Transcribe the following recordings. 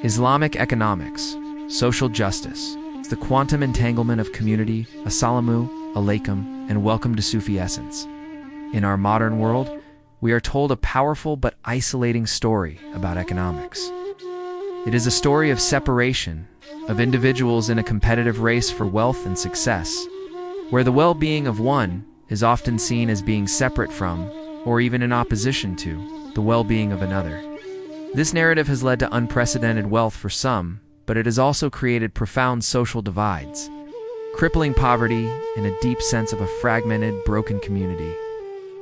Islamic Economics, Social Justice, the Quantum Entanglement of Community. Assalamu alaikum, and welcome to Sufi Essence. In our modern world, we are told a powerful but isolating story about economics. It is a story of separation, of individuals in a competitive race for wealth and success, where the well-being of one is often seen as being separate from, or even in opposition to, the well-being of another. This narrative has led to unprecedented wealth for some, but it has also created profound social divides, crippling poverty and a deep sense of a fragmented, broken community.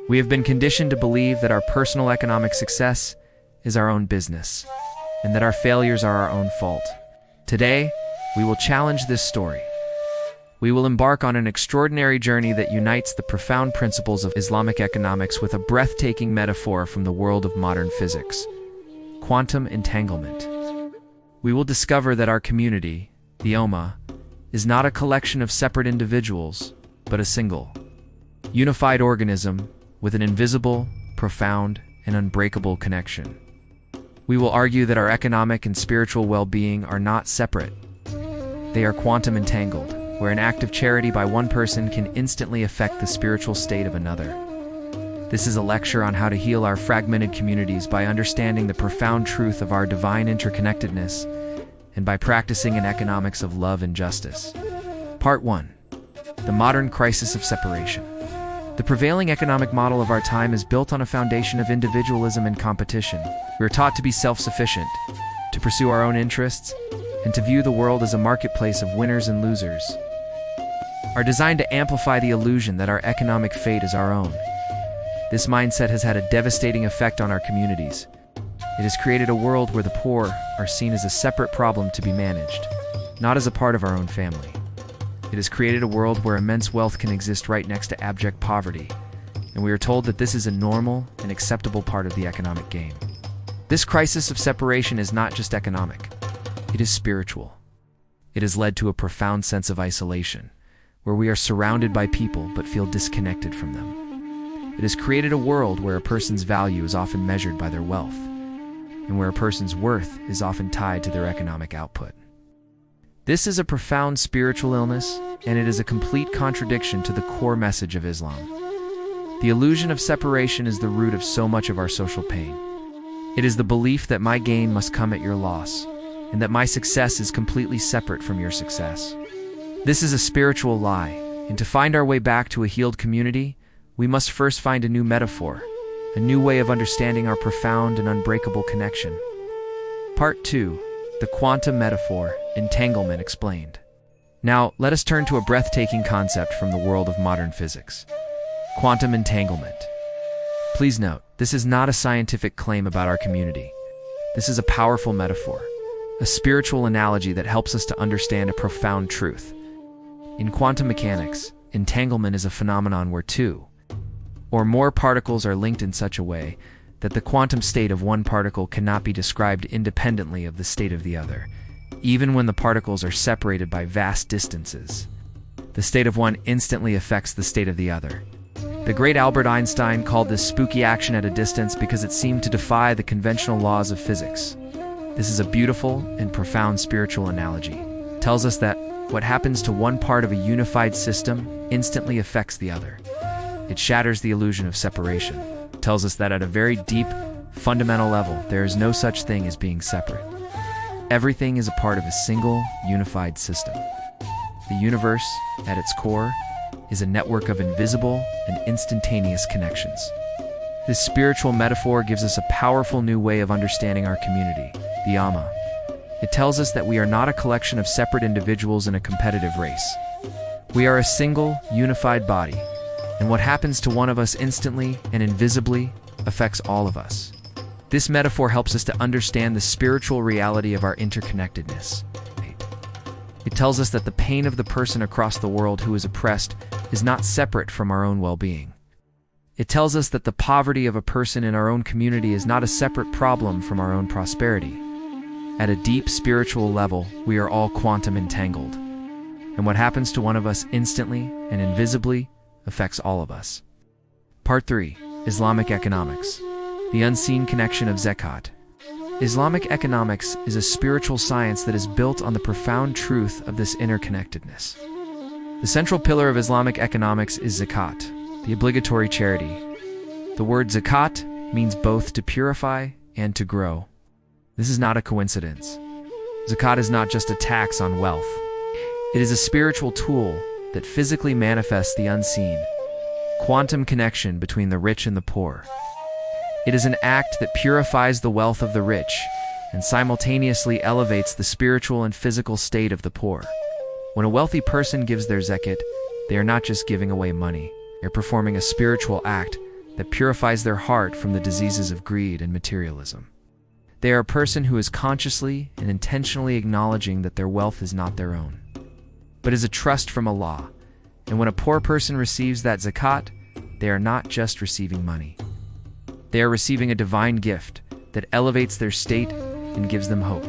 We have been conditioned to believe that our personal economic success is our own business, and that our failures are our own fault. Today, we will challenge this story. We will embark on an extraordinary journey that unites the profound principles of Islamic economics with a breathtaking metaphor from the world of modern physics: quantum entanglement. We will discover that our community, the Ummah, is not a collection of separate individuals, but a single, unified organism with an invisible, profound, and unbreakable connection. We will argue that our economic and spiritual well-being are not separate. They are quantum entangled, where an act of charity by one person can instantly affect the spiritual state of another. This is a lecture on how to heal our fragmented communities by understanding the profound truth of our divine interconnectedness and by practicing an economics of love and justice. Part 1. The modern crisis of separation. The prevailing economic model of our time is built on a foundation of individualism and competition. We are taught to be self-sufficient, to pursue our own interests, and to view the world as a marketplace of winners and losers. Are designed to amplify the illusion that our economic fate is our own. This mindset has had a devastating effect on our communities. It has created a world where the poor are seen as a separate problem to be managed, not as a part of our own family. It has created a world where immense wealth can exist right next to abject poverty, and we are told that this is a normal and acceptable part of the economic game. This crisis of separation is not just economic, it is spiritual. It has led to a profound sense of isolation, where we are surrounded by people but feel disconnected from them. It has created a world where a person's value is often measured by their wealth, and where a person's worth is often tied to their economic output. This is a profound spiritual illness, and it is a complete contradiction to the core message of Islam. The illusion of separation is the root of so much of our social pain. It is the belief that my gain must come at your loss, and that my success is completely separate from your success. This is a spiritual lie, and to find our way back to a healed community, we must first find a new metaphor, a new way of understanding our profound and unbreakable connection. Part 2. The Quantum Metaphor, Entanglement Explained. Now, let us turn to a breathtaking concept from the world of modern physics: quantum entanglement. Please note, this is not a scientific claim about our community. This is a powerful metaphor, a spiritual analogy that helps us to understand a profound truth. In quantum mechanics, entanglement is a phenomenon where two or more particles are linked in such a way that the quantum state of one particle cannot be described independently of the state of the other, even when the particles are separated by vast distances. The state of one instantly affects the state of the other. The great Albert Einstein called this spooky action at a distance because it seemed to defy the conventional laws of physics. This is a beautiful and profound spiritual analogy. It tells us that what happens to one part of a unified system instantly affects the other. It shatters the illusion of separation. It tells us that at a very deep, fundamental level, there is no such thing as being separate. Everything is a part of a single, unified system. The universe, at its core, is a network of invisible and instantaneous connections. This spiritual metaphor gives us a powerful new way of understanding our community, the Ummah. It tells us that we are not a collection of separate individuals in a competitive race. We are a single, unified body, and what happens to one of us instantly and invisibly affects all of us. This metaphor helps us to understand the spiritual reality of our interconnectedness. It tells us that the pain of the person across the world who is oppressed is not separate from our own well-being. It tells us that the poverty of a person in our own community is not a separate problem from our own prosperity. At a deep spiritual level, we are all quantum entangled, and what happens to one of us instantly and invisibly affects all of us. Part 3. Islamic Economics. The unseen connection of Zakat. Islamic economics is a spiritual science that is built on the profound truth of this interconnectedness. The central pillar of Islamic economics is Zakat, the obligatory charity. The word Zakat means both to purify and to grow. This is not a coincidence. Zakat is not just a tax on wealth. It is a spiritual tool that physically manifests the unseen, quantum connection between the rich and the poor. It is an act that purifies the wealth of the rich and simultaneously elevates the spiritual and physical state of the poor. When a wealthy person gives their zakat, they are not just giving away money, they are performing a spiritual act that purifies their heart from the diseases of greed and materialism. They are a person who is consciously and intentionally acknowledging that their wealth is not their own, but is a trust from Allah. And when a poor person receives that zakat, they are not just receiving money. They are receiving a divine gift that elevates their state and gives them hope.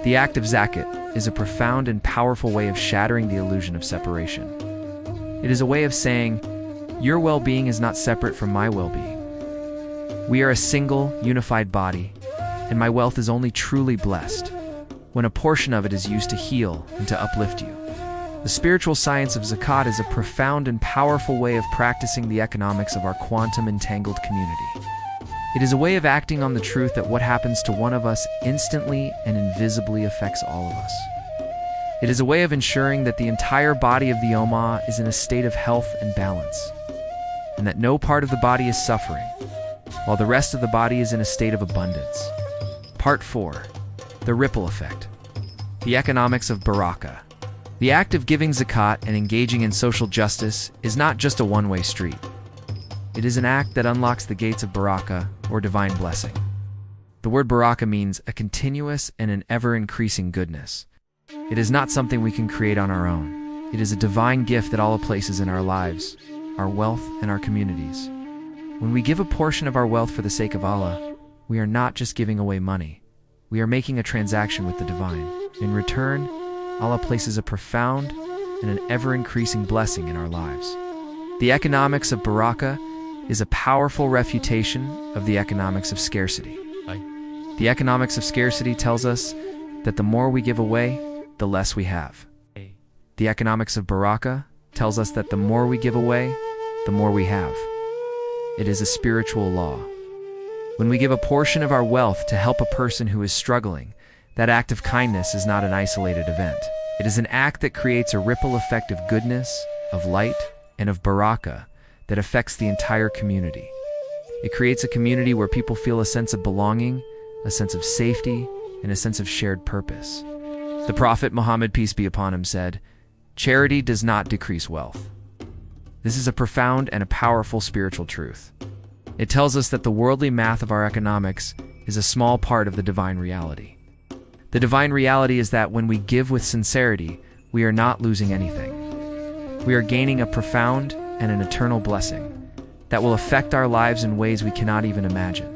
The act of zakat is a profound and powerful way of shattering the illusion of separation. It is a way of saying, your well-being is not separate from my well-being. We are a single, unified body, and my wealth is only truly blessed when a portion of it is used to heal and to uplift you. The spiritual science of Zakat is a profound and powerful way of practicing the economics of our quantum entangled community. It is a way of acting on the truth that what happens to one of us instantly and invisibly affects all of us. It is a way of ensuring that the entire body of the Ummah is in a state of health and balance, and that no part of the body is suffering, while the rest of the body is in a state of abundance. Part 4. The Ripple Effect. The Economics of Barakah. The act of giving zakat and engaging in social justice is not just a one-way street. It is an act that unlocks the gates of barakah, or divine blessing. The word barakah means a continuous and an ever-increasing goodness. It is not something we can create on our own. It is a divine gift that Allah places in our lives, our wealth, and our communities. When we give a portion of our wealth for the sake of Allah, we are not just giving away money. We are making a transaction with the divine. In return, Allah places a profound and an ever-increasing blessing in our lives. The economics of barakah is a powerful refutation of the economics of scarcity. The economics of scarcity tells us that the more we give away, the less we have. The economics of barakah tells us that the more we give away, the more we have. It is a spiritual law. When we give a portion of our wealth to help a person who is struggling, that act of kindness is not an isolated event. It is an act that creates a ripple effect of goodness, of light, and of barakah that affects the entire community. It creates a community where people feel a sense of belonging, a sense of safety, and a sense of shared purpose. The Prophet Muhammad, peace be upon him, said, "Charity does not decrease wealth." This is a profound and a powerful spiritual truth. It tells us that the worldly math of our economics is a small part of the divine reality. The divine reality is that when we give with sincerity, we are not losing anything. We are gaining a profound and an eternal blessing that will affect our lives in ways we cannot even imagine.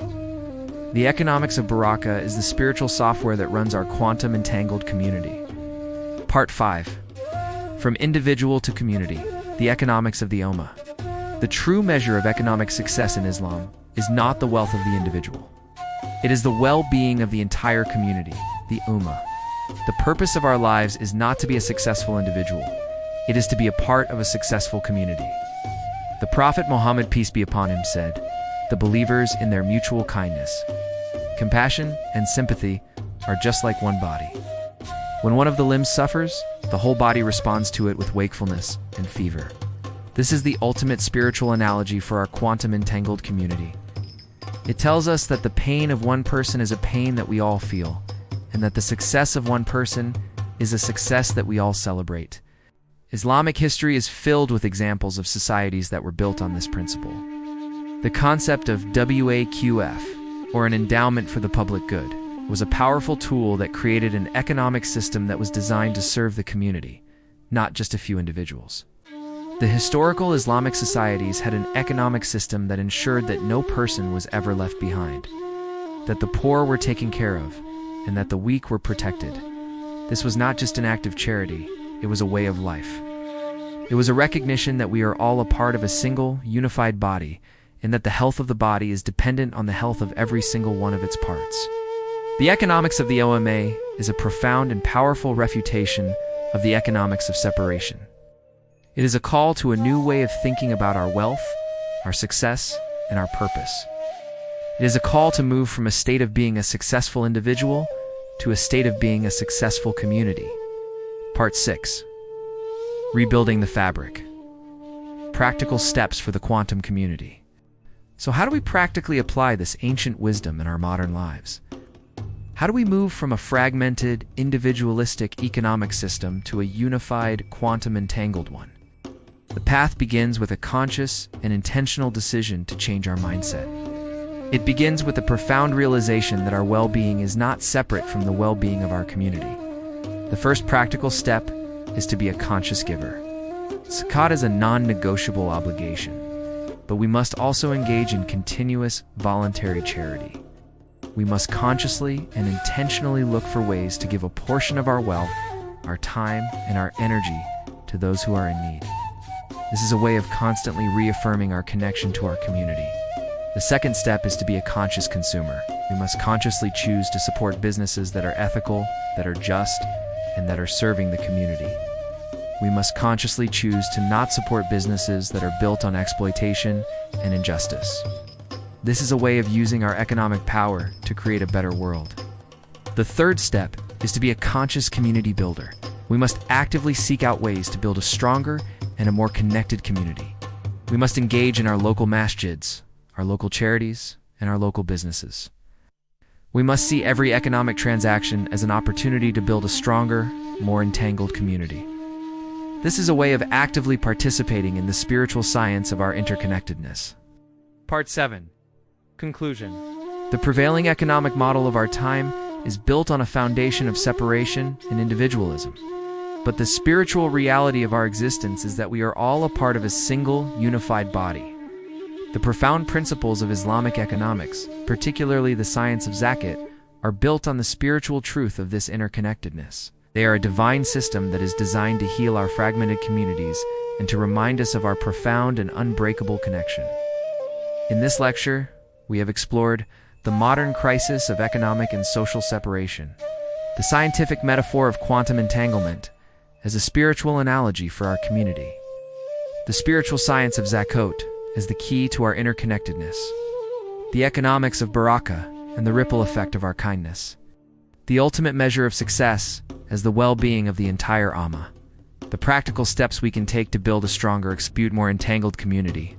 The economics of barakah is the spiritual software that runs our quantum entangled community. Part 5. From individual to community, the economics of the Ummah. The true measure of economic success in Islam is not the wealth of the individual. It is the well-being of the entire community, the Ummah. The purpose of our lives is not to be a successful individual. It is to be a part of a successful community. The Prophet Muhammad, peace be upon him, said, "The believers in their mutual kindness, compassion, and sympathy are just like one body. When one of the limbs suffers, the whole body responds to it with wakefulness and fever." This is the ultimate spiritual analogy for our quantum entangled community. It tells us that the pain of one person is a pain that we all feel, and that the success of one person is a success that we all celebrate. Islamic history is filled with examples of societies that were built on this principle. The concept of WAQF, or an endowment for the public good, was a powerful tool that created an economic system that was designed to serve the community, not just a few individuals. The historical Islamic societies had an economic system that ensured that no person was ever left behind, that the poor were taken care of, and that the weak were protected. This was not just an act of charity, it was a way of life. It was a recognition that we are all a part of a single, unified body, and that the health of the body is dependent on the health of every single one of its parts. The economics of the Ummah is a profound and powerful refutation of the economics of separation. It is a call to a new way of thinking about our wealth, our success, and our purpose. It is a call to move from a state of being a successful individual to a state of being a successful community. Part 6. Rebuilding the fabric. Practical steps for the quantum community. So how do we practically apply this ancient wisdom in our modern lives? How do we move from a fragmented, individualistic economic system to a unified, quantum entangled one? The path begins with a conscious and intentional decision to change our mindset. It begins with a profound realization that our well-being is not separate from the well-being of our community. The first practical step is to be a conscious giver. Zakat is a non-negotiable obligation, but we must also engage in continuous, voluntary charity. We must consciously and intentionally look for ways to give a portion of our wealth, our time, and our energy to those who are in need. This is a way of constantly reaffirming our connection to our community. The second step is to be a conscious consumer. We must consciously choose to support businesses that are ethical, that are just, and that are serving the community. We must consciously choose to not support businesses that are built on exploitation and injustice. This is a way of using our economic power to create a better world. The third step is to be a conscious community builder. We must actively seek out ways to build a stronger and a more connected community. We must engage in our local masjids, our local charities, and our local businesses. We must see every economic transaction as an opportunity to build a stronger, more entangled community. This is a way of actively participating in the spiritual science of our interconnectedness. Part 7. Conclusion. The prevailing economic model of our time is built on a foundation of separation and individualism. But the spiritual reality of our existence is that we are all a part of a single, unified body. The profound principles of Islamic economics, particularly the science of Zakat, are built on the spiritual truth of this interconnectedness. They are a divine system that is designed to heal our fragmented communities and to remind us of our profound and unbreakable connection. In this lecture, we have explored the modern crisis of economic and social separation, the scientific metaphor of quantum entanglement as a spiritual analogy for our community, the spiritual science of Zakat as the key to our interconnectedness, the economics of Barakah and the ripple effect of our kindness, the ultimate measure of success as the well-being of the entire Ummah, the practical steps we can take to build a stronger, more entangled community.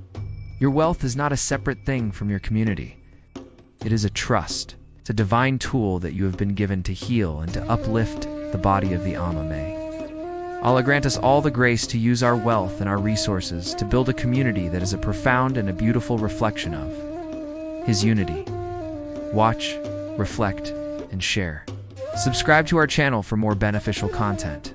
Your wealth is not a separate thing from your community. It is a trust. It's a divine tool that you have been given to heal and to uplift the body of the Ummah. Allah grant us all the grace to use our wealth and our resources to build a community that is a profound and a beautiful reflection of His unity. Watch, reflect, and share. Subscribe to our channel for more beneficial content.